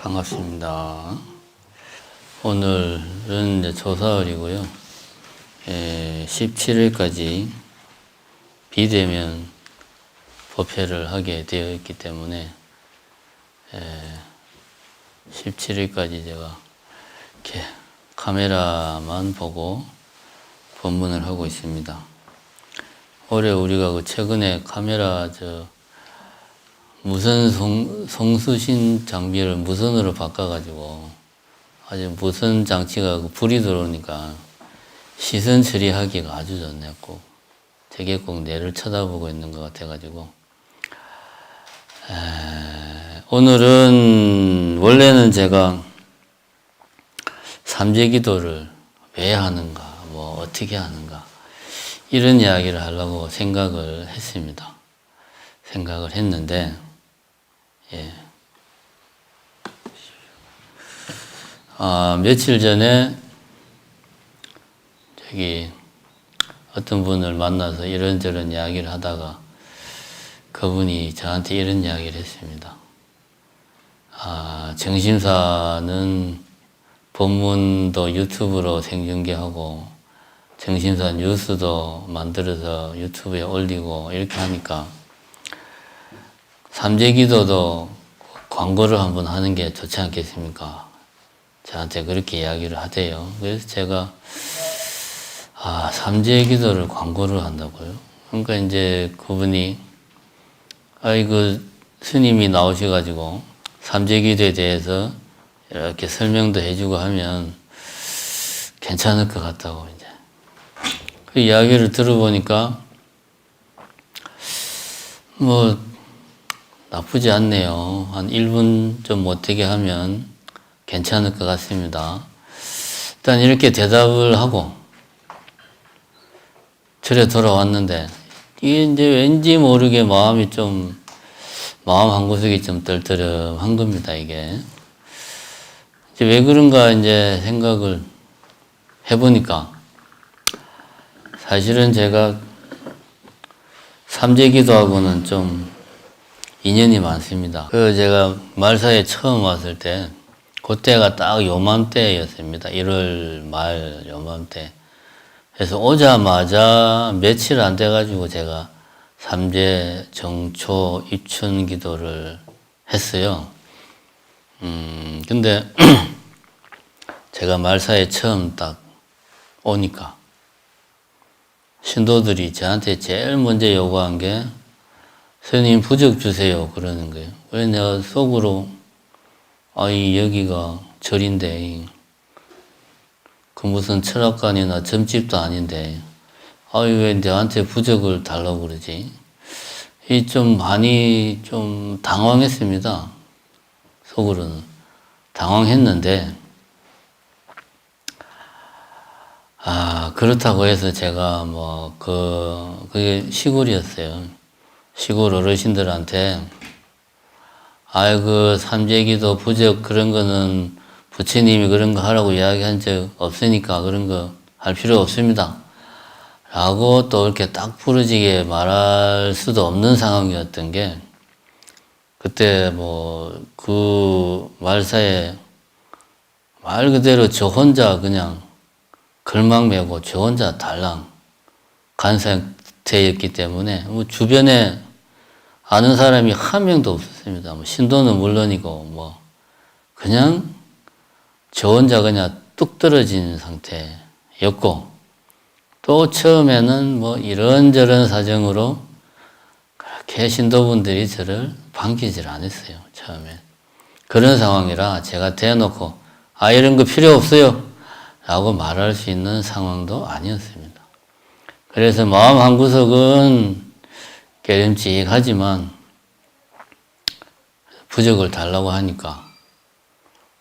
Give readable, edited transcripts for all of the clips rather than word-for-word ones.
반갑습니다. 오늘은 이제 조사흘이고요. 17일까지 비대면 법회를 하게 되어 있기 때문에 17일까지 제가 이렇게 카메라만 보고 법문을 하고 있습니다. 올해 우리가 최근에 카메라 무선 송수신 장비를 무선으로 바꿔가지고 아주 무선 장치가 불이 들어오니까 시선 처리하기가 아주 좋네요. 되게 꼭 내를 쳐다보고 있는 것 같아가지고 오늘은 원래는 제가 삼재기도를 왜 하는가, 뭐 어떻게 하는가 이런 이야기를 하려고 생각을 했습니다. 생각을 했는데 며칠 전에 어떤 분을 만나서 이런저런 이야기를 하다가 그분이 저한테 이런 이야기를 했습니다. 정신사는 법문도 유튜브로 생중계하고 정신사 뉴스도 만들어서 유튜브에 올리고 이렇게 하니까 삼재기도도 광고를 한번 하는 게 좋지 않겠습니까? 저한테 그렇게 이야기를 하대요. 그래서 제가 삼재기도를 광고를 한다고요? 그러니까 이제 그분이 스님이 나오셔가지고 삼재기도에 대해서 이렇게 설명도 해주고 하면 괜찮을 것 같다고 이제 그 이야기를 들어보니까 뭐 나쁘지 않네요. 한 1분 좀 못되게 하면 괜찮을 것 같습니다. 일단 이렇게 대답을 하고 절에 돌아왔는데 이게 이제 왠지 모르게 마음 한구석이 좀 떨떠름한 겁니다. 이게 이제 왜 그런가 이제 생각을 해보니까 사실은 제가 삼재기도하고는 좀 인연이 많습니다. 제가 말사에 처음 왔을 때 그때가 딱 요맘때였습니다. 1월 말 요맘때. 그래서 오자마자 며칠 안 돼가지고 제가 삼재 정초 입춘 기도를 했어요. 근데 제가 말사에 처음 딱 오니까 신도들이 저한테 제일 먼저 요구한 게 스님 부적 주세요 그러는 거예요. 왜 내가 속으로 여기가 절인데 그 무슨 철학관이나 점집도 아닌데 왜 내한테 부적을 달라고 그러지? 많이 당황했습니다. 속으로는 당황했는데 그렇다고 해서 제가 그게 시골이었어요. 시골 어르신들한테 삼재기도 부적 그런 거는 부처님이 그런 거 하라고 이야기한 적 없으니까 그런 거 할 필요 없습니다. 라고 또 이렇게 딱 부러지게 말할 수도 없는 상황이었던 게 그때 그 말사에 말 그대로 저 혼자 그냥 걸망 메고 저 혼자 달랑 간 상태였기 때문에 주변에 아는 사람이 한 명도 없었습니다. 신도는 물론이고 그냥 저 혼자 그냥 뚝 떨어진 상태였고 또 처음에는 이런저런 사정으로 그렇게 신도분들이 저를 반기질 않았어요. 처음에 그런 상황이라 제가 대놓고 이런 거 필요 없어요 라고 말할 수 있는 상황도 아니었습니다. 그래서 마음 한구석은 깨름직하지만 부적을 달라고 하니까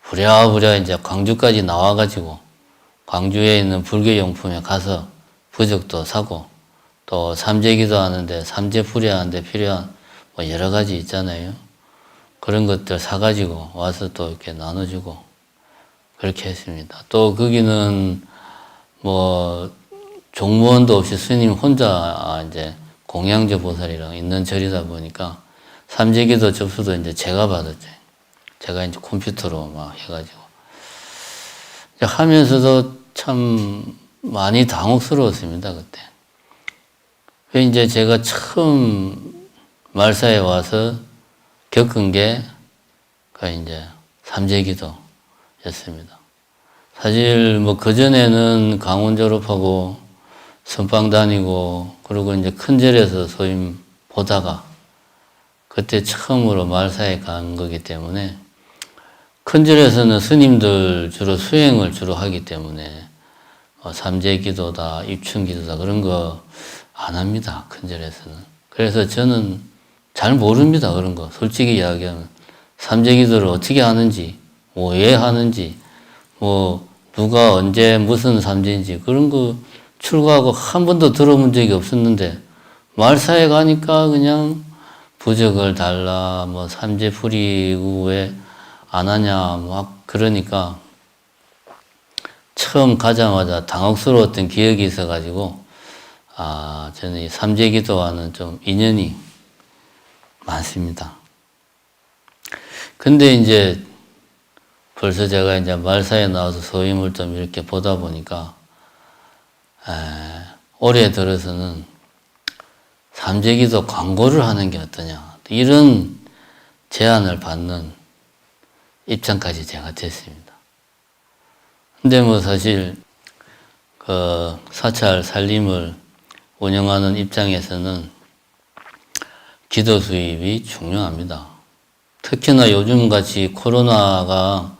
부랴부랴 이제 광주까지 나와가지고 광주에 있는 불교용품에 가서 부적도 사고 또 삼재기도 하는데 삼재풀이 하는데 필요한 여러 가지 있잖아요. 그런 것들 사가지고 와서 또 이렇게 나눠주고 그렇게 했습니다. 또 거기는 종무원도 없이 스님 혼자 이제 공양저 보살이랑 있는 절이다 보니까 삼재기도 접수도 이제 제가 받았죠. 제가 이제 컴퓨터로 막 해가지고 이제 하면서도 참 많이 당혹스러웠습니다, 그때. 그 이제 제가 처음 말사에 와서 겪은 게 그 이제 삼재기도였습니다. 사실 뭐 그전에는 강원 졸업하고 선방 다니고 그리고 이제 큰절에서 소임 보다가 그때 처음으로 말사에 간 거기 때문에 큰절에서는 스님들 주로 수행을 주로 하기 때문에 삼재기도다 입춘기도다 그런 거 안 합니다. 큰절에서는. 그래서 저는 잘 모릅니다. 그런 거 솔직히 이야기하면 삼재기도를 어떻게 하는지 뭐 왜 하는지 뭐 누가 언제 무슨 삼재인지 그런 거 출가하고 한 번도 들어본 적이 없었는데 말사에 가니까 그냥 부적을 달라 뭐 삼재 풀이고 왜 안 하냐 막 그러니까 처음 가자마자 당혹스러웠던 기억이 있어가지고 저는 이 삼재기도와는 좀 인연이 많습니다. 근데 이제 벌써 제가 이제 말사에 나와서 소임을 좀 이렇게 보다 보니까 올해 들어서는 삼재기도 광고를 하는 게 어떠냐 이런 제안을 받는 입장까지 제가 됐습니다. 근데 뭐 사실 그 사찰 살림을 운영하는 입장에서는 기도 수입이 중요합니다. 특히나 요즘같이 코로나가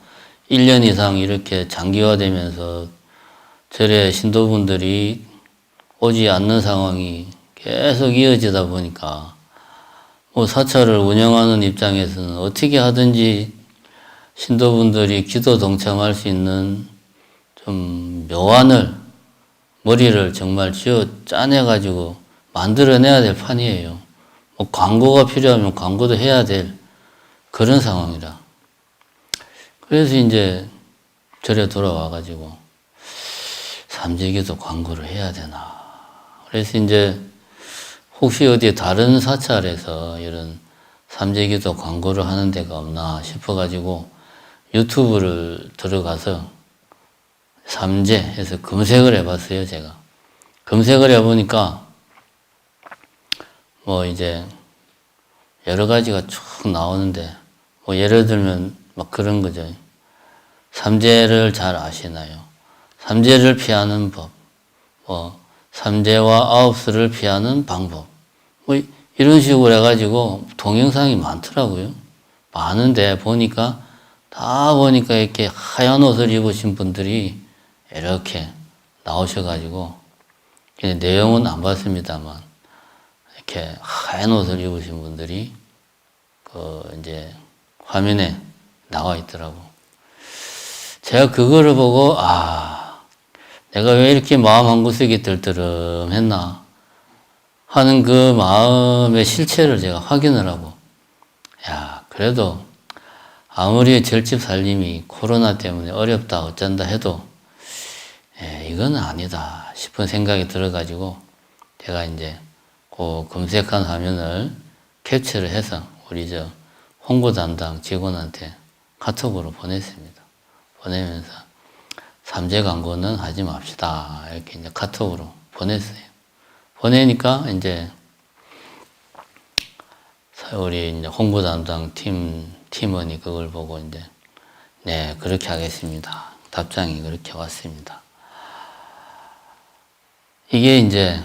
1년 이상 이렇게 장기화되면서 절에 신도분들이 오지 않는 상황이 계속 이어지다 보니까 뭐 사찰을 운영하는 입장에서는 어떻게 하든지 신도분들이 기도 동참할 수 있는 좀 묘안을 머리를 정말 쥐어 짜내가지고 만들어내야 될 판이에요. 뭐 광고가 필요하면 광고도 해야 될 그런 상황이라. 그래서 이제 절에 돌아와가지고 삼재기도 광고를 해야 되나. 그래서 이제 혹시 어디 다른 사찰에서 이런 삼재기도 광고를 하는 데가 없나 싶어가지고 유튜브를 들어가서 삼재 해서 검색을 해봤어요, 제가. 검색을 해보니까 뭐 이제 여러 가지가 쭉 나오는데 뭐 예를 들면 막 그런 거죠. 삼재를 잘 아시나요? 삼재를 피하는 법, 뭐 삼재와 아홉수를 피하는 방법, 뭐 이런 식으로 해가지고 동영상이 많더라고요. 많은데 다 보니까 이렇게 하얀 옷을 입으신 분들이 이렇게 나오셔가지고 내용은 안 봤습니다만 이렇게 하얀 옷을 입으신 분들이 이제 화면에 나와 있더라고. 제가 그거를 보고 내가 왜 이렇게 마음 한구석이 들뜨름했나 하는 그 마음의 실체를 제가 확인을 하고 그래도 아무리 절집 살림이 코로나 때문에 어렵다 어쩐다 해도 이건 아니다 싶은 생각이 들어가지고 제가 이제 그 검색한 화면을 캡처를 해서 우리 홍보 담당 직원한테 카톡으로 보냈습니다. 보내면서 삼재 광고는 하지 맙시다 이렇게 이제 카톡으로 보냈어요. 보내니까 이제 우리 이제 홍보 담당 팀원이 그걸 보고 이제 네 그렇게 하겠습니다. 답장이 그렇게 왔습니다. 이게 이제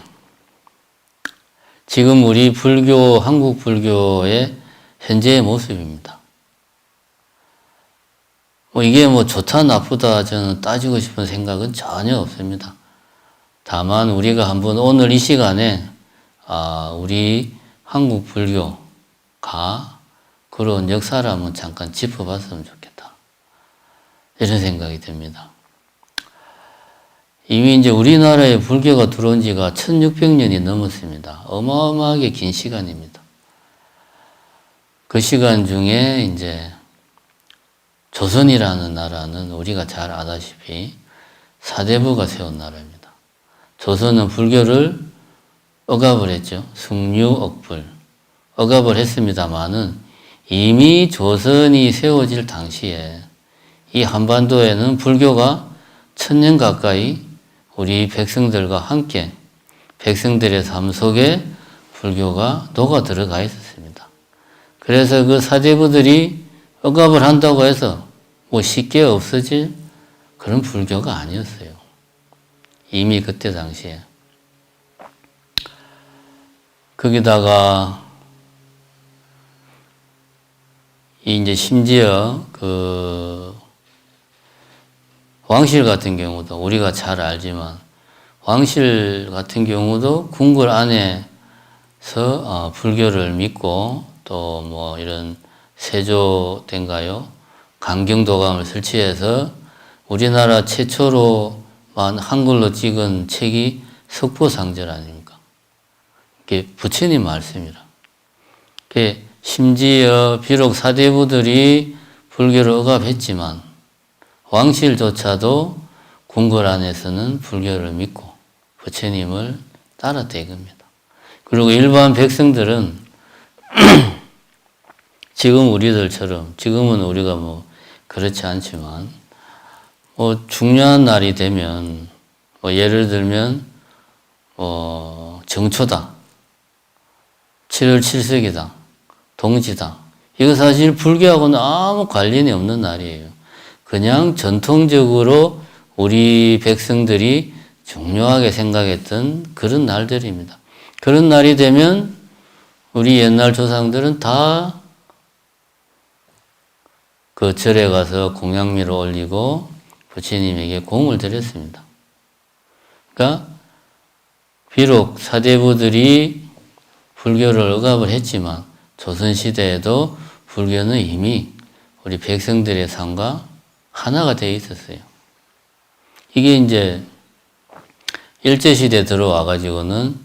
지금 우리 불교, 한국 불교의 현재의 모습입니다. 뭐 이게 뭐 좋다 나쁘다 저는 따지고 싶은 생각은 전혀 없습니다. 다만 우리가 한번 오늘 이 시간에 우리 한국 불교가 그런 역사를 한번 잠깐 짚어봤으면 좋겠다. 이런 생각이 듭니다. 이미 이제 우리나라에 불교가 들어온 지가 1600년이 넘었습니다. 어마어마하게 긴 시간입니다. 그 시간 중에 이제 조선이라는 나라는 우리가 잘 아다시피 사대부가 세운 나라입니다. 조선은 불교를 억압을 했죠. 승유, 억불. 억압을 했습니다만은 이미 조선이 세워질 당시에 이 한반도에는 불교가 1000년 가까이 우리 백성들과 함께 백성들의 삶 속에 불교가 녹아 들어가 있었습니다. 그래서 그 사대부들이 억압을 한다고 해서 뭐 쉽게 없어질 그런 불교가 아니었어요. 이미 그때 당시에. 거기다가 이제 심지어 그 왕실 같은 경우도 우리가 잘 알지만 왕실 같은 경우도 궁궐 안에서 불교를 믿고 또 뭐 이런 세조된가요? 강경도감을 설치해서 우리나라 최초로만 한글로 찍은 책이 석보상절 아닙니까? 그게 부처님 말씀이라. 그게 심지어 비록 사대부들이 불교를 억압했지만 왕실조차도 궁궐 안에서는 불교를 믿고 부처님을 따랐다 이겁니다. 그리고 일반 백성들은 지금 우리들처럼 지금은 우리가 뭐 그렇지 않지만 뭐 중요한 날이 되면 뭐 예를 들면 정초다, 7월 7석이다, 동지다. 이거 사실 불교하고는 아무 관련이 없는 날이에요. 그냥 전통적으로 우리 백성들이 중요하게 생각했던 그런 날들입니다. 그런 날이 되면 우리 옛날 조상들은 다 그 절에 가서 공양미를 올리고 부처님에게 공을 드렸습니다. 그러니까 비록 사대부들이 불교를 억압을 했지만 조선시대에도 불교는 이미 우리 백성들의 삶과 하나가 되어 있었어요. 이게 이제 일제시대 들어와가지고는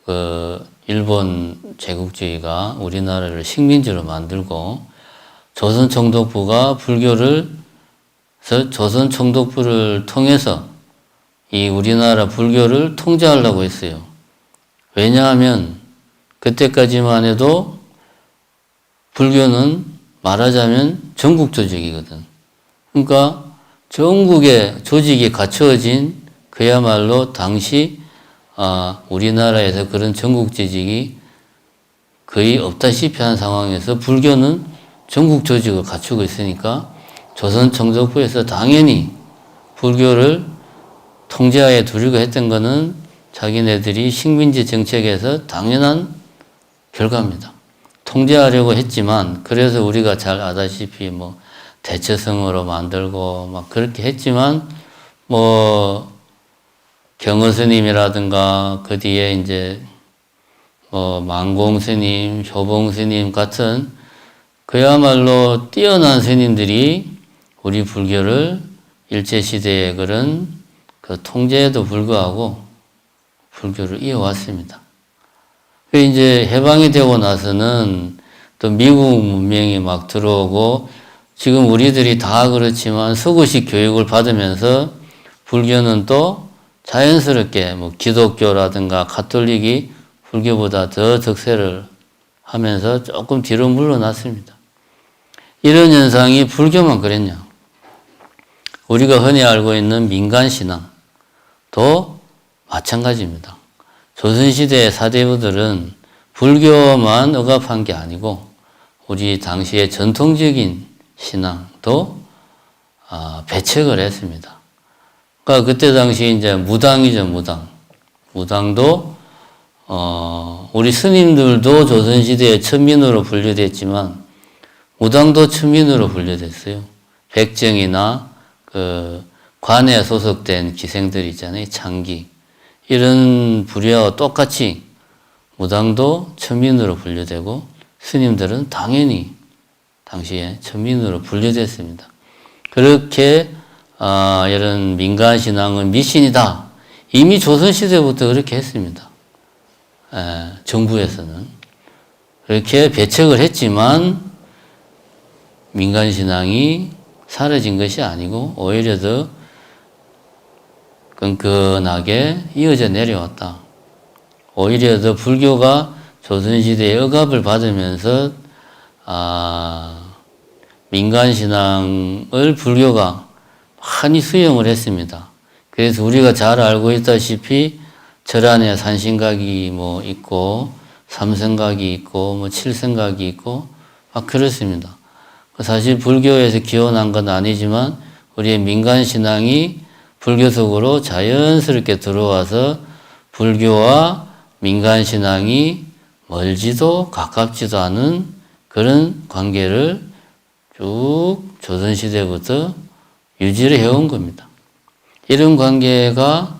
그 일본 제국주의가 우리나라를 식민지로 만들고 조선총독부가 조선총독부를 통해서 이 우리나라 불교를 통제하려고 했어요. 왜냐하면 그때까지만 해도 불교는 말하자면 전국 조직이거든. 그러니까 전국의 조직이 갖추어진 그야말로 당시 우리나라에서 그런 전국 조직이 거의 없다시피 한 상황에서 불교는 전국 조직을 갖추고 있으니까 조선 총독부에서 당연히 불교를 통제하에 두려고 했던 것은 자기네들이 식민지 정책에서 당연한 결과입니다. 통제하려고 했지만 그래서 우리가 잘 아다시피 뭐 대처성으로 만들고 막 그렇게 했지만 뭐 경허 스님이라든가 그 뒤에 이제 뭐 만공 스님, 효봉 스님 같은 그야말로 뛰어난 스님들이 우리 불교를 일제시대의 그런 그 통제에도 불구하고 불교를 이어왔습니다. 이제 해방이 되고 나서는 또 미국 문명이 막 들어오고 지금 우리들이 다 그렇지만 서구식 교육을 받으면서 불교는 또 자연스럽게 뭐 기독교라든가 가톨릭이 불교보다 더 득세를 하면서 조금 뒤로 물러났습니다. 이런 현상이 불교만 그랬냐? 우리가 흔히 알고 있는 민간신앙도 마찬가지입니다. 조선시대의 사대부들은 불교만 억압한 게 아니고 우리 당시의 전통적인 신앙도 배척을 했습니다. 그러니까 그때 당시 이제 무당이죠, 무당. 무당도 우리 스님들도 조선시대의 천민으로 분류됐지만 무당도 천민으로 분류됐어요. 백정이나 그 관에 소속된 기생들 있잖아요. 창기. 이런 부류와 똑같이 무당도 천민으로 분류되고 스님들은 당연히 당시에 천민으로 분류됐습니다. 그렇게 이런 민간신앙은 미신이다. 이미 조선시대부터 그렇게 했습니다. 정부에서는. 그렇게 배척을 했지만 민간신앙이 사라진 것이 아니고 오히려 더 끈끈하게 이어져 내려왔다. 오히려 더 불교가 조선시대의 억압을 받으면서 민간신앙을 불교가 많이 수용을 했습니다. 그래서 우리가 잘 알고 있다시피 절 안에 산신각이 뭐 있고 삼생각이 있고 뭐 칠생각이 있고 막 그렇습니다. 사실 불교에서 기원한 건 아니지만 우리의 민간신앙이 불교 속으로 자연스럽게 들어와서 불교와 민간신앙이 멀지도 가깝지도 않은 그런 관계를 쭉 조선시대부터 유지를 해온 겁니다. 이런 관계가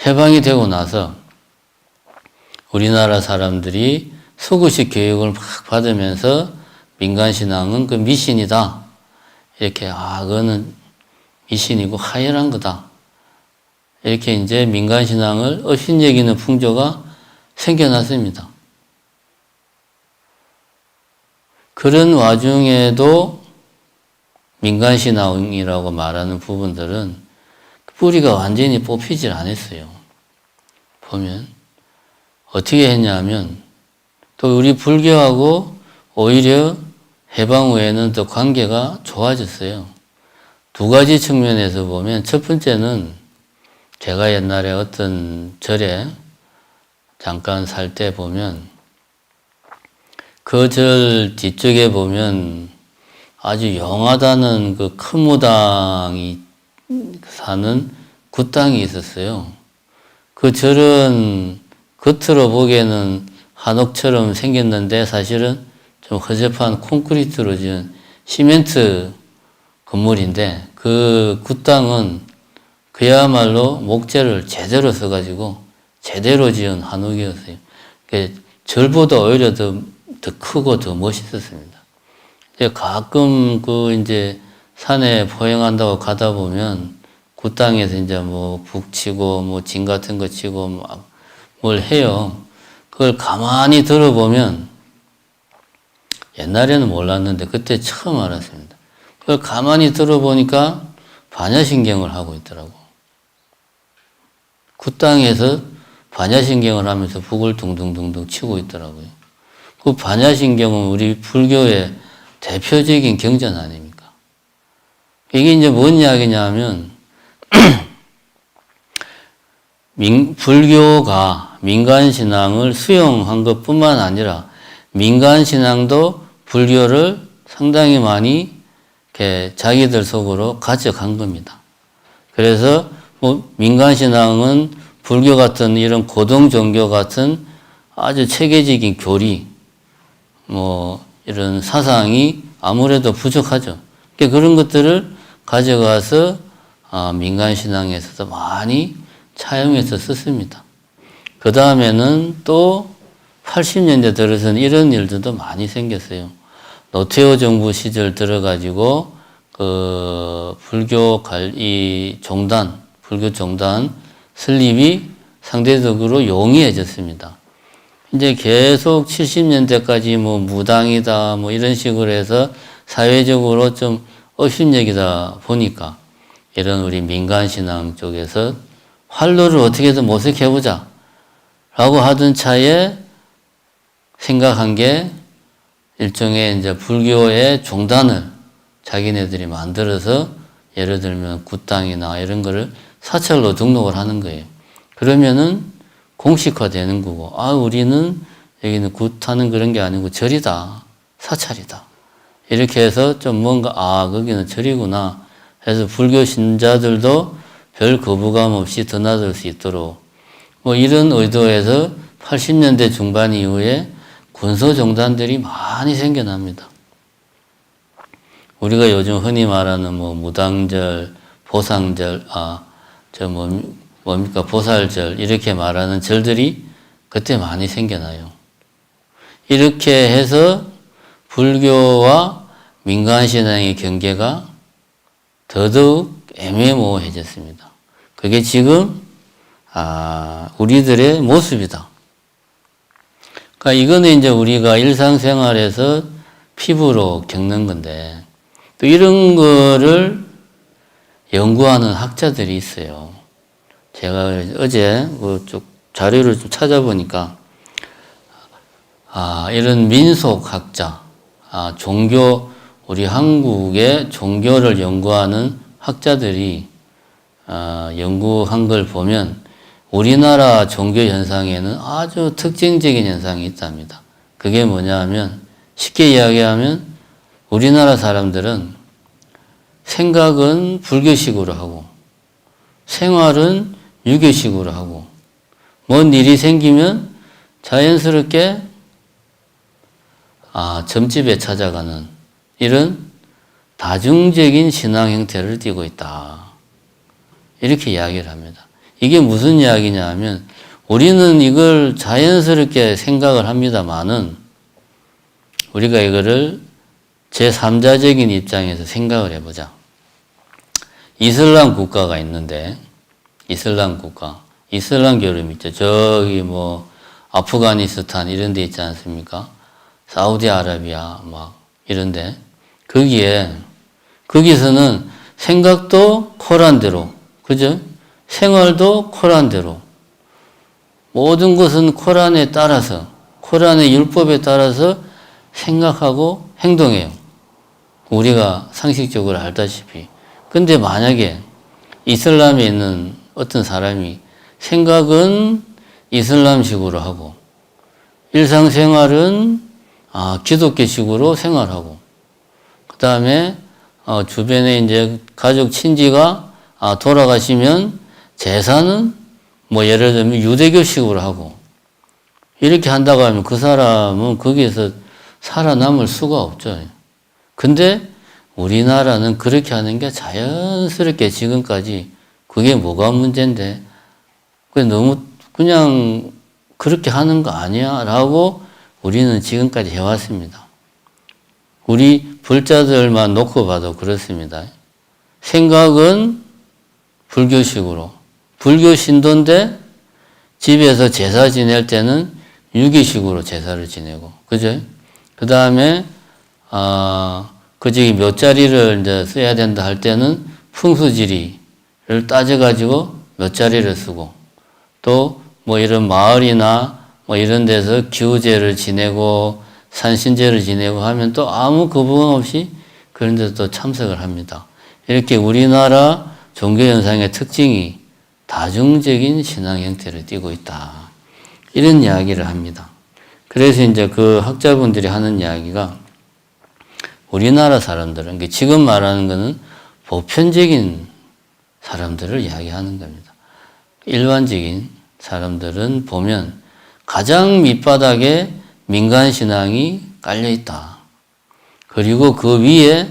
해방이 되고 나서 우리나라 사람들이 서구식 교육을 막 받으면서 민간신앙은 그 미신이다. 이렇게, 그거는 미신이고 하연한 거다. 이렇게 이제 민간신앙을 업신여기는 풍조가 생겨났습니다. 그런 와중에도 민간신앙이라고 말하는 부분들은 뿌리가 완전히 뽑히질 않았어요. 보면. 어떻게 했냐면, 또 우리 불교하고 오히려 해방 후에는 또 관계가 좋아졌어요. 두 가지 측면에서 보면, 첫 번째는 제가 옛날에 어떤 절에 잠깐 살 때 보면, 그 절 뒤쪽에 보면 아주 영하다는 그 큰 무당이 사는 굿당이 있었어요. 그 절은 겉으로 보기에는 한옥처럼 생겼는데 사실은 좀 허접한 콘크리트로 지은 시멘트 건물인데 그 굿당은 그야말로 목재를 제대로 써가지고 제대로 지은 한옥이었어요. 절보다 오히려 더 크고 더 멋있었습니다. 가끔 이제 산에 포행한다고 가다 보면 굿당에서 이제 뭐 북치고 뭐 진 같은 거 치고 막 뭘 해요. 그걸 가만히 들어보면 옛날에는 몰랐는데 그때 처음 알았습니다. 그걸 가만히 들어보니까 반야신경을 하고 있더라고. 굿당에서 반야신경을 하면서 북을 둥둥둥둥 치고 있더라고요. 그 반야신경은 우리 불교의 대표적인 경전 아닙니까? 이게 이제 뭔 이야기냐면, 불교가 민간신앙을 수용한 것 뿐만 아니라, 민간신앙도 불교를 상당히 많이 이렇게 자기들 속으로 가져간 겁니다. 그래서 민간신앙은 불교 같은 이런 고등종교 같은 아주 체계적인 교리, 이런 사상이 아무래도 부족하죠. 그런 것들을 가져가서 민간신앙에서도 많이 차용해서 썼습니다. 그 다음에는 또 80년대 들어서는 이런 일들도 많이 생겼어요. 노태우 정부 시절 들어가지고 불교 종단 설립이 상대적으로 용이해졌습니다. 이제 계속 70년대까지 무당이다 이런 식으로 해서 사회적으로 좀 업신여기다 보니까 이런 우리 민간신앙 쪽에서 활로를 어떻게든 모색해보자 라고 하던 차에 생각한 게 일종의 이제 불교의 종단을 자기네들이 만들어서 예를 들면 굿당이나 이런 거를 사찰로 등록을 하는 거예요. 그러면은 공식화되는 거고, 우리는 여기는 굿하는 그런 게 아니고 절이다, 사찰이다. 이렇게 해서 좀 뭔가, 거기는 절이구나 해서 불교 신자들도 별 거부감 없이 드나들 수 있도록 이런 의도에서 80년대 중반 이후에 군소종단들이 많이 생겨납니다. 우리가 요즘 흔히 말하는 무당절, 보상절, 보살절 이렇게 말하는 절들이 그때 많이 생겨나요. 이렇게 해서 불교와 민간신앙의 경계가 더더욱 애매모호해졌습니다. 그게 지금 우리들의 모습이다. 그러니까 이거는 이제 우리가 일상생활에서 피부로 겪는 건데 또 이런 거를 연구하는 학자들이 있어요. 제가 어제 쭉 자료를 좀 찾아보니까 이런 민속학자, 우리 한국의 종교를 연구하는 학자들이 연구한 걸 보면 우리나라 종교 현상에는 아주 특징적인 현상이 있답니다. 그게 뭐냐 하면 쉽게 이야기하면 우리나라 사람들은 생각은 불교식으로 하고 생활은 유교식으로 하고 뭔 일이 생기면 자연스럽게 점집에 찾아가는 이런 다중적인 신앙 형태를 띠고 있다. 이렇게 이야기를 합니다. 이게 무슨 이야기냐 하면 우리는 이걸 자연스럽게 생각을 합니다만은 우리가 이거를 제3자적인 입장에서 생각을 해보자. 이슬람 국가가 있는데 이슬람 국가, 이슬람교를 믿죠. 저기 뭐 아프가니스탄 이런 데 있지 않습니까? 사우디아라비아 막 이런데 거기서는 생각도 코란대로, 그죠? 생활도 코란대로, 모든 것은 코란에 따라서, 코란의 율법에 따라서 생각하고 행동해요. 우리가 상식적으로 알다시피. 근데 만약에 이슬람에 있는 어떤 사람이 생각은 이슬람식으로 하고 일상생활은 기독교식으로 생활하고 그 다음에 주변에 이제 가족 친지가 돌아가시면 제사는 뭐 예를 들면 유대교식으로 하고 이렇게 한다고 하면 그 사람은 거기에서 살아남을 수가 없죠. 근데 우리나라는 그렇게 하는 게 자연스럽게 지금까지 그게 뭐가 문제인데 그게 너무 그냥 그렇게 하는 거 아니야? 라고 우리는 지금까지 해왔습니다. 우리 불자들만 놓고 봐도 그렇습니다. 생각은 불교식으로, 불교 신도인데 집에서 제사 지낼 때는 유기식으로 제사를 지내고, 그죠? 그 다음에, 그저기 몇 자리를 이제 써야 된다 할 때는 풍수지리를 따져가지고 몇 자리를 쓰고, 또 뭐 이런 마을이나 뭐 이런 데서 기우제를 지내고 산신제를 지내고 하면 또 아무 거부감 없이 그런 데서 또 참석을 합니다. 이렇게 우리나라 종교 현상의 특징이 다중적인 신앙 형태를 띠고 있다. 이런 이야기를 합니다. 그래서 이제 그 학자분들이 하는 이야기가 우리나라 사람들은 지금 말하는 거는 보편적인 사람들을 이야기하는 겁니다. 일반적인 사람들은 보면 가장 밑바닥에 민간신앙이 깔려있다. 그리고 그 위에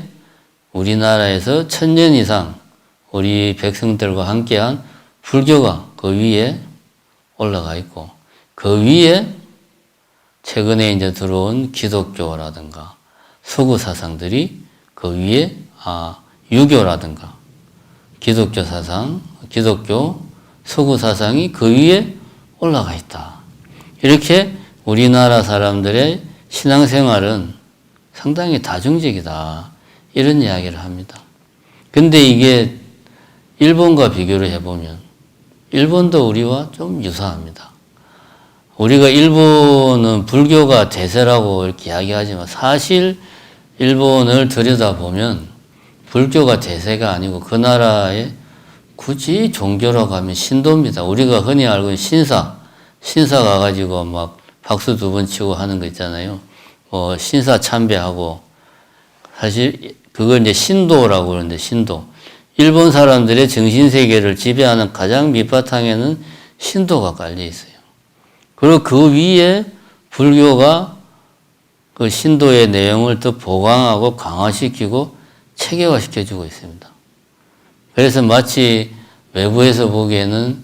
우리나라에서 1000년 이상 우리 백성들과 함께한 불교가 그 위에 올라가 있고 그 위에 최근에 이제 들어온 기독교라든가 서구 사상들이 그 위에 유교라든가 기독교 사상, 기독교, 서구 사상이 그 위에 올라가 있다. 이렇게 우리나라 사람들의 신앙생활은 상당히 다중적이다. 이런 이야기를 합니다. 근데 이게 일본과 비교를 해보면 일본도 우리와 좀 유사합니다. 우리가 일본은 불교가 대세라고 이렇게 이야기하지만 사실 일본을 들여다보면 불교가 대세가 아니고 그 나라의 굳이 종교라고 하면 신도입니다. 우리가 흔히 알고 있는 신사 가가지고 막 박수 2번 치고 하는 거 있잖아요. 신사 참배하고 사실 그걸 이제 신도라고 그러는데 신도. 일본 사람들의 정신세계를 지배하는 가장 밑바탕에는 신도가 깔려 있어요. 그리고 그 위에 불교가 그 신도의 내용을 더 보강하고 강화시키고 체계화시켜주고 있습니다. 그래서 마치 외부에서 보기에는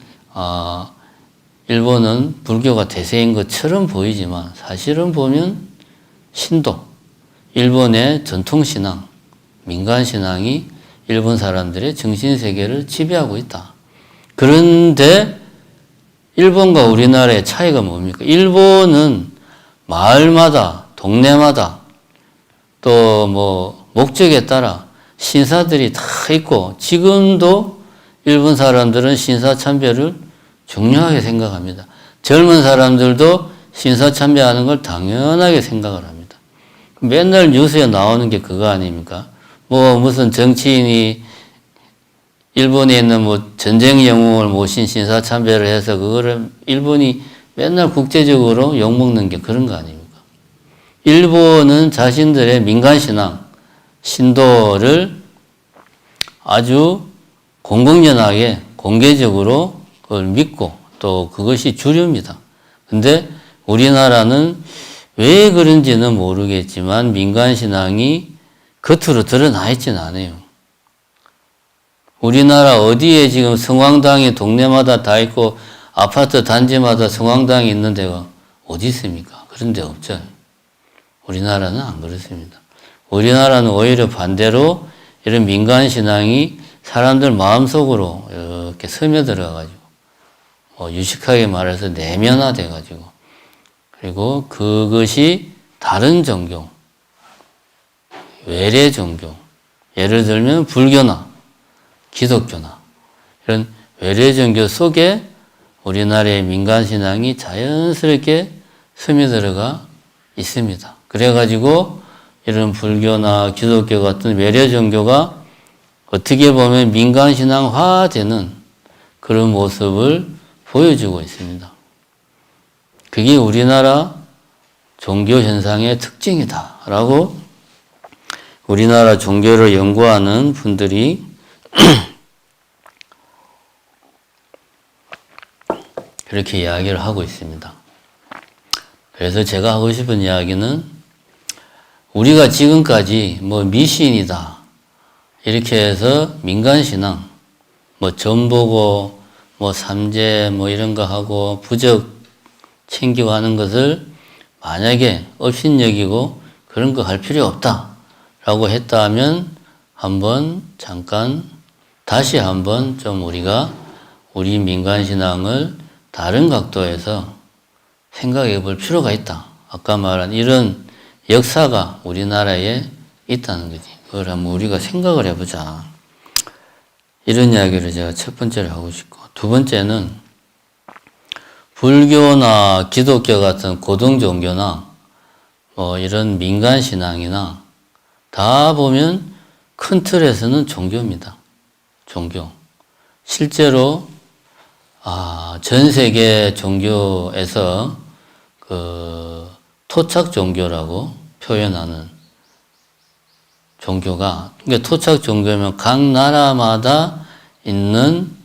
일본은 불교가 대세인 것처럼 보이지만 사실은 보면 신도, 일본의 전통신앙, 민간신앙이 일본 사람들의 정신세계를 지배하고 있다. 그런데 일본과 우리나라의 차이가 뭡니까? 일본은 마을마다, 동네마다 또 뭐 목적에 따라 신사들이 다 있고 지금도 일본 사람들은 신사 참배를 중요하게 생각합니다. 젊은 사람들도 신사참배하는 걸 당연하게 생각을 합니다. 맨날 뉴스에 나오는 게 그거 아닙니까? 뭐 무슨 정치인이 일본에 있는 뭐 전쟁 영웅을 모신 신사참배를 해서 그거를 일본이 맨날 국제적으로 욕먹는 게 그런 거 아닙니까? 일본은 자신들의 민간신앙, 신도를 아주 공공연하게 공개적으로 그걸 믿고 또 그것이 주류입니다. 근데 우리나라는 왜 그런지는 모르겠지만 민간신앙이 겉으로 드러나 있지는 않아요. 우리나라 어디에 지금 성황당이 동네마다 다 있고 아파트 단지마다 성황당이 있는 데가 어디 있습니까? 그런 데 없죠. 우리나라는 안 그렇습니다. 우리나라는 오히려 반대로 이런 민간신앙이 사람들 마음속으로 이렇게 스며들어가지고 유식하게 말해서 내면화돼가지고 그리고 그것이 다른 종교, 외래 종교, 예를 들면 불교나 기독교나 이런 외래 종교 속에 우리나라의 민간신앙이 자연스럽게 스며들어가 있습니다. 그래가지고 이런 불교나 기독교 같은 외래 종교가 어떻게 보면 민간신앙화되는 그런 모습을 보여주고 있습니다. 그게 우리나라 종교 현상의 특징이다라고 우리나라 종교를 연구하는 분들이 그렇게 이야기를 하고 있습니다. 그래서 제가 하고 싶은 이야기는 우리가 지금까지 뭐 미신이다 이렇게 해서 민간신앙 뭐 점 보고 뭐 삼재 뭐 이런 거 하고 부적 챙기고 하는 것을 만약에 업신여기고 그런 거 할 필요 없다라고 했다면 한번 잠깐 다시 한번 좀 우리가 우리 민간신앙을 다른 각도에서 생각해 볼 필요가 있다. 아까 말한 이런 역사가 우리나라에 있다는 거지. 그걸 한번 우리가 생각을 해보자. 이런 이야기를 제가 첫 번째로 하고 싶고, 두 번째는 불교나 기독교 같은 고등 종교나 뭐 이런 민간 신앙이나 다 보면 큰 틀에서는 종교입니다. 종교. 실제로 전 세계 종교에서 그 토착 종교라고 표현하는 종교가, 그러니까 토착 종교면 각 나라마다 있는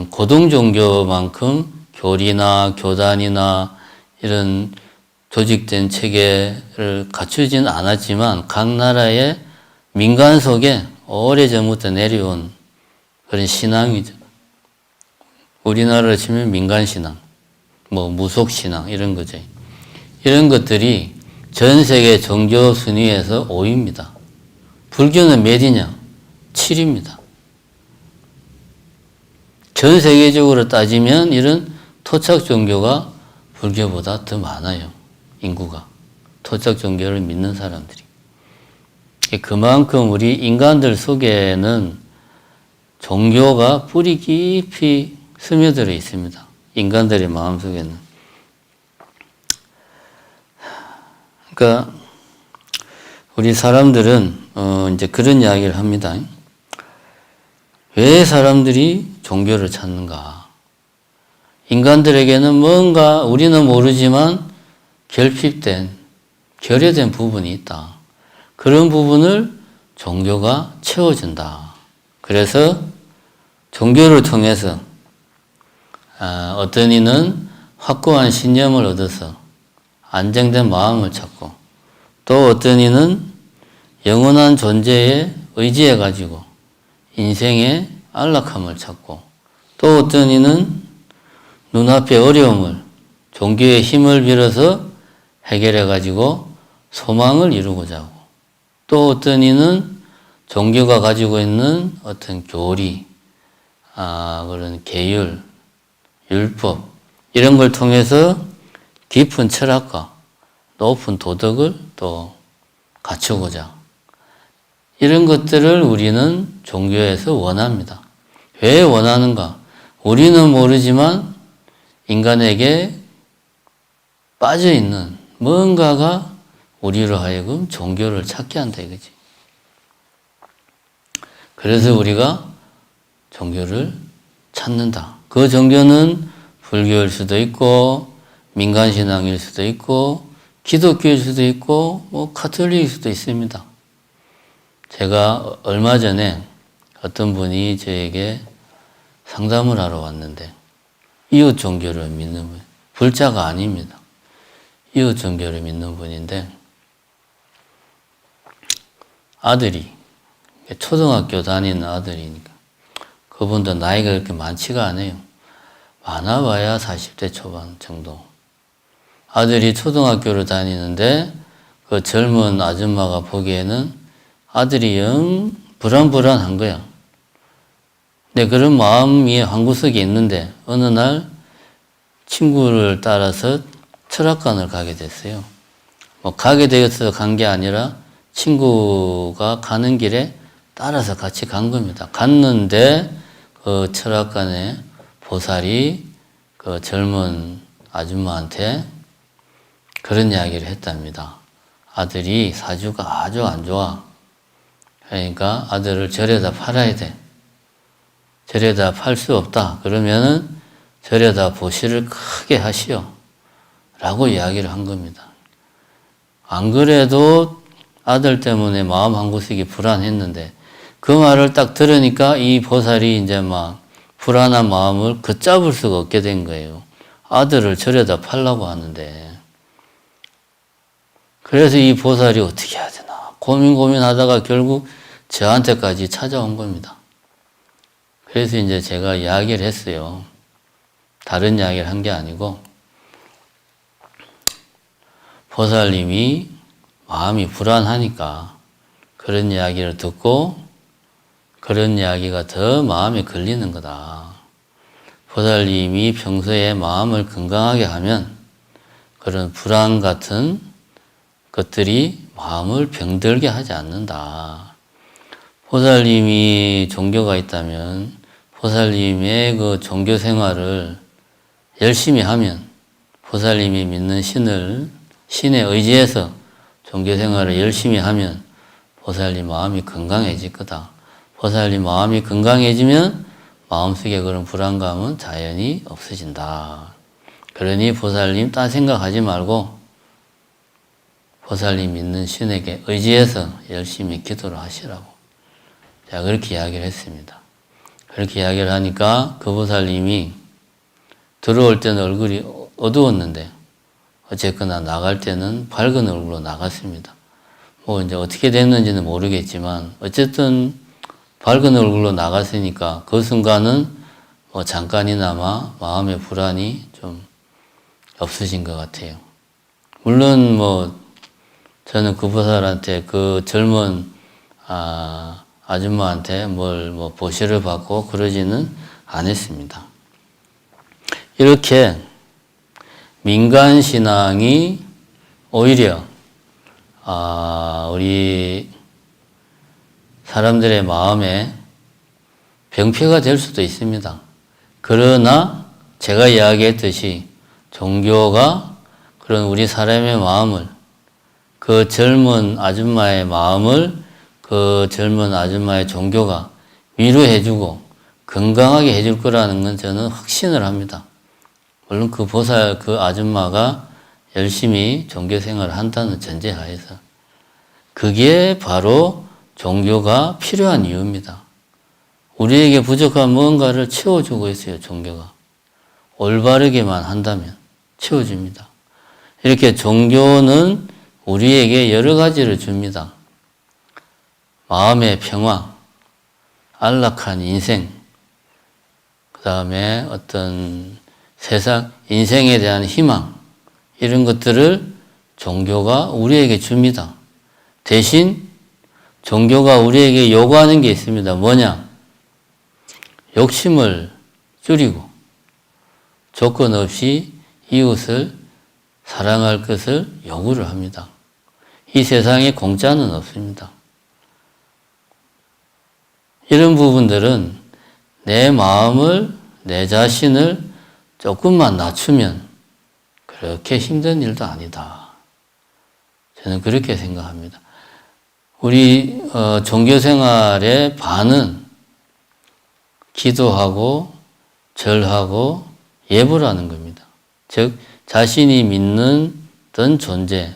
고등 종교만큼 교리나 교단이나 이런 조직된 체계를 갖추진 않았지만 각 나라의 민간 속에 오래전부터 내려온 그런 신앙이죠. 우리나라로 치면 민간신앙, 뭐 무속신앙 이런 거죠. 이런 것들이 전 세계 종교 순위에서 5위입니다. 불교는 몇이냐? 7위입니다. 전 세계적으로 따지면 이런 토착 종교가 불교보다 더 많아요. 인구가. 토착 종교를 믿는 사람들이. 그만큼 우리 인간들 속에는 종교가 뿌리 깊이 스며들어 있습니다. 인간들의 마음속에는. 그러니까 우리 사람들은 이제 그런 이야기를 합니다. 왜 사람들이 종교를 찾는가? 인간들에게는 뭔가 우리는 모르지만 결핍된, 결여된 부분이 있다. 그런 부분을 종교가 채워준다. 그래서 종교를 통해서 어떤 이는 확고한 신념을 얻어서 안정된 마음을 찾고, 또 어떤 이는 영원한 존재에 의지해 가지고 인생의 안락함을 찾고, 또 어떤 이는 눈앞의 어려움을 종교의 힘을 빌어서 해결해 가지고 소망을 이루고자 하고, 또 어떤 이는 종교가 가지고 있는 어떤 교리, 그런 계율, 율법 이런 걸 통해서 깊은 철학과 높은 도덕을 또 갖추고자, 이런 것들을 우리는 종교에서 원합니다. 왜 원하는가? 우리는 모르지만 인간에게 빠져있는 뭔가가 우리로 하여금 종교를 찾게 한다 이거지. 그래서 우리가 종교를 찾는다. 그 종교는 불교일 수도 있고 민간신앙일 수도 있고 기독교일 수도 있고 뭐 가톨릭일 수도 있습니다. 제가 얼마 전에 어떤 분이 저에게 상담을 하러 왔는데 이웃 종교를 믿는 분, 불자가 아닙니다. 이웃 종교를 믿는 분인데 아들이 초등학교 다니는 아들이니까 그분도 나이가 그렇게 많지가 않아요. 많아봐야 40대 초반 정도. 아들이 초등학교를 다니는데 그 젊은 아줌마가 보기에는 아들이 영 불안불안한 거야. 근데 그런 마음이 한구석에 있는데 어느 날 친구를 따라서 철학관을 가게 됐어요. 뭐 가게 되어서 간 게 아니라 친구가 가는 길에 따라서 같이 간 겁니다. 갔는데 그 철학관에 보살이 그 젊은 아줌마한테 그런 이야기를 했답니다. 아들이 사주가 아주 안 좋아. 그러니까 아들을 절에다 팔아야 돼. 절에다 팔 수 없다. 그러면은 절에다 보시를 크게 하시오. 라고 이야기를 한 겁니다. 안 그래도 아들 때문에 마음 한구석이 불안했는데 그 말을 딱 들으니까 이 보살이 이제 막 불안한 마음을 걷잡을 수가 없게 된 거예요. 아들을 절에다 팔라고 하는데. 그래서 이 보살이 어떻게 해야 되나 고민하다가 결국 저한테까지 찾아온 겁니다. 그래서 이제 제가 이야기를 했어요. 다른 이야기를 한 게 아니고 보살님이 마음이 불안하니까 그런 이야기를 듣고 그런 이야기가 더 마음에 걸리는 거다. 보살님이 평소에 마음을 건강하게 하면 그런 불안 같은 것들이 마음을 병들게 하지 않는다. 보살님이 종교가 있다면 보살님의 그 종교 생활을 열심히 하면 보살님이 믿는 신에 의지해서 종교 생활을 열심히 하면 보살님 마음이 건강해질 거다. 보살님 마음이 건강해지면 마음속에 그런 불안감은 자연히 없어진다. 그러니 보살님 딴 생각하지 말고 보살님 믿는 신에게 의지해서 열심히 기도를 하시라고. 제가 그렇게 이야기를 했습니다. 그렇게 이야기를 하니까 그 보살님이 들어올 때는 얼굴이 어두웠는데 어쨌거나 나갈 때는 밝은 얼굴로 나갔습니다. 뭐 이제 어떻게 됐는지는 모르겠지만 어쨌든 밝은 얼굴로 나갔으니까 그 순간은 뭐 잠깐이나마 마음의 불안이 좀 없어진 것 같아요. 물론 뭐 저는 그 보살한테 그 젊은 아줌마한테 뭘 뭐 보시를 받고 그러지는 않았습니다. 이렇게 민간신앙이 오히려 우리 사람들의 마음에 병폐가 될 수도 있습니다. 그러나 제가 이야기했듯이 종교가 그런 우리 사람의 마음을 그 젊은 아줌마의 마음을 그 젊은 아줌마의 종교가 위로해주고 건강하게 해줄 거라는 건 저는 확신을 합니다. 물론 그 보살, 그 아줌마가 열심히 종교 생활을 한다는 전제하에서. 그게 바로 종교가 필요한 이유입니다. 우리에게 부족한 무언가를 채워주고 있어요, 종교가. 올바르게만 한다면 채워줍니다. 이렇게 종교는 우리에게 여러 가지를 줍니다. 마음의 평화, 안락한 인생, 그 다음에 어떤 세상, 인생에 대한 희망, 이런 것들을 종교가 우리에게 줍니다. 대신 종교가 우리에게 요구하는 게 있습니다. 뭐냐? 욕심을 줄이고 조건 없이 이웃을 사랑할 것을 요구를 합니다. 이 세상에 공짜는 없습니다. 이런 부분들은 내 마음을, 내 자신을 조금만 낮추면 그렇게 힘든 일도 아니다. 저는 그렇게 생각합니다. 우리 종교 생활의 반은 기도하고 절하고 예불하는 겁니다. 즉 자신이 믿는 어떤 존재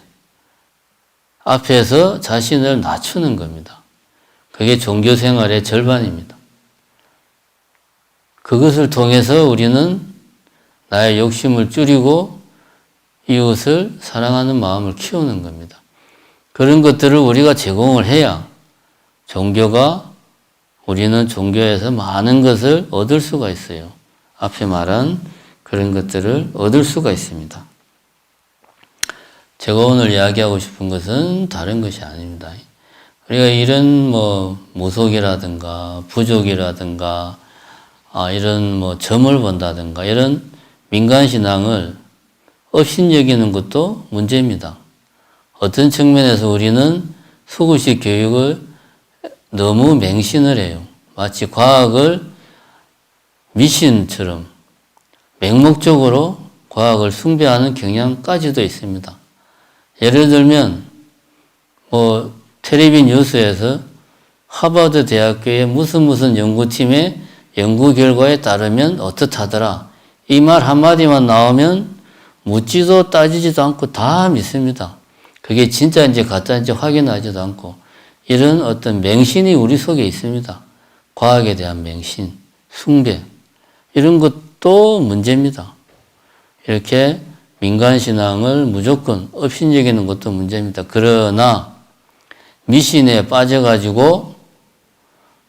앞에서 자신을 낮추는 겁니다. 그게 종교 생활의 절반입니다. 그것을 통해서 우리는 나의 욕심을 줄이고 이웃을 사랑하는 마음을 키우는 겁니다. 그런 것들을 우리가 제공을 해야 우리는 종교에서 많은 것을 얻을 수가 있어요. 앞에 말한 그런 것들을 얻을 수가 있습니다. 제가 오늘 이야기하고 싶은 것은 다른 것이 아닙니다. 우리가 이런 무속이라든가 부족이라든가 이런 점을 본다든가 이런 민간신앙을 업신여기는 것도 문제입니다. 어떤 측면에서 우리는 수구식 교육을 너무 맹신을 해요. 마치 과학을 미신처럼 맹목적으로 과학을 숭배하는 경향까지도 있습니다. 예를 들면 텔레비 뉴스에서 하버드 대학교의 무슨 연구팀의 연구 결과에 따르면 어떻다더라. 이 말 한마디만 나오면 묻지도 따지지도 않고 다 믿습니다. 그게 진짜인지 가짜인지 확인하지도 않고 이런 어떤 맹신이 우리 속에 있습니다. 과학에 대한 맹신, 숭배 이런 것도 문제입니다. 이렇게 민간신앙을 무조건 업신여기는 것도 문제입니다. 그러나 미신에 빠져가지고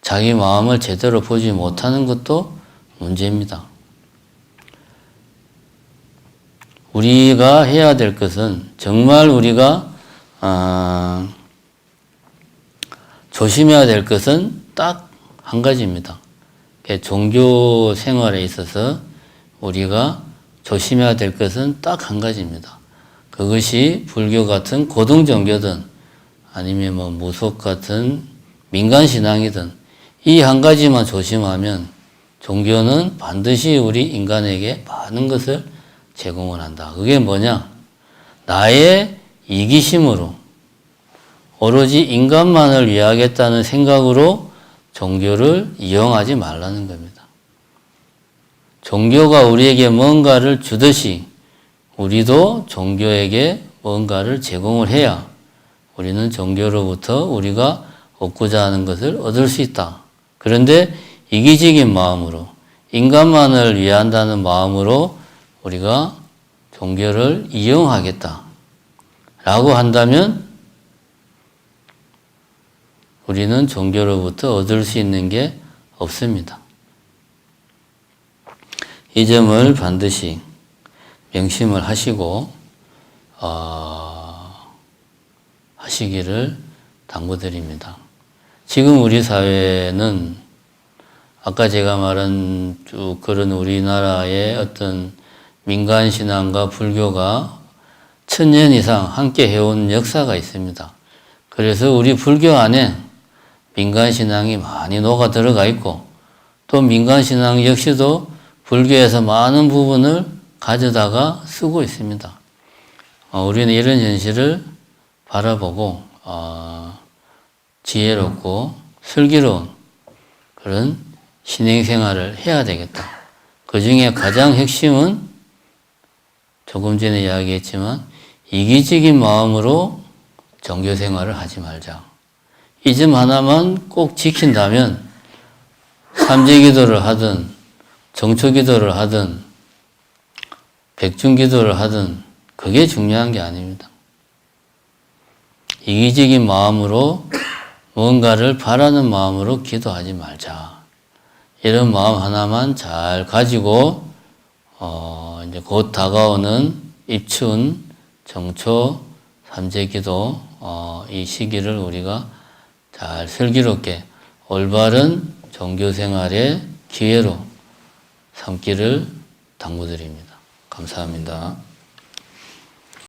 자기 마음을 제대로 보지 못하는 것도 문제입니다. 우리가 해야 될 것은 정말 우리가 조심해야 될 것은 딱 한 가지입니다. 종교 생활에 있어서 우리가 조심해야 될 것은 딱 한 가지입니다. 그것이 불교 같은 고등종교든 아니면 무속 같은 민간신앙이든 이 한 가지만 조심하면 종교는 반드시 우리 인간에게 많은 것을 제공을 한다. 그게 뭐냐? 나의 이기심으로 오로지 인간만을 위하겠다는 생각으로 종교를 이용하지 말라는 겁니다. 종교가 우리에게 뭔가를 주듯이 우리도 종교에게 뭔가를 제공을 해야 우리는 종교로부터 우리가 얻고자 하는 것을 얻을 수 있다. 그런데 이기적인 마음으로 인간만을 위한다는 마음으로 우리가 종교를 이용하겠다 라고 한다면 우리는 종교로부터 얻을 수 있는 게 없습니다. 이 점을 반드시 명심을 하시고 하시기를 당부드립니다. 지금 우리 사회는 아까 제가 말한 쭉 그런 우리나라의 어떤 민간신앙과 불교가 1000년 이상 함께 해온 역사가 있습니다. 그래서 우리 불교 안에 민간신앙이 많이 녹아 들어가 있고 또 민간신앙 역시도 불교에서 많은 부분을 가져다가 쓰고 있습니다. 우리는 이런 현실을 바라보고 지혜롭고 슬기로운 그런 신행생활을 해야 되겠다. 그 중에 가장 핵심은 조금 전에 이야기했지만 이기적인 마음으로 종교생활을 하지 말자. 이 점 하나만 꼭 지킨다면 삼재기도를 하든 정초기도를 하든 백중기도를 하든 그게 중요한 게 아닙니다. 이기적인 마음으로 뭔가를 바라는 마음으로 기도하지 말자. 이런 마음 하나만 잘 가지고 이제 곧 다가오는 입춘, 정초, 삼재기도 이 시기를 우리가 잘 슬기롭게 올바른 종교생활의 기회로 삼기를 당부드립니다. 감사합니다.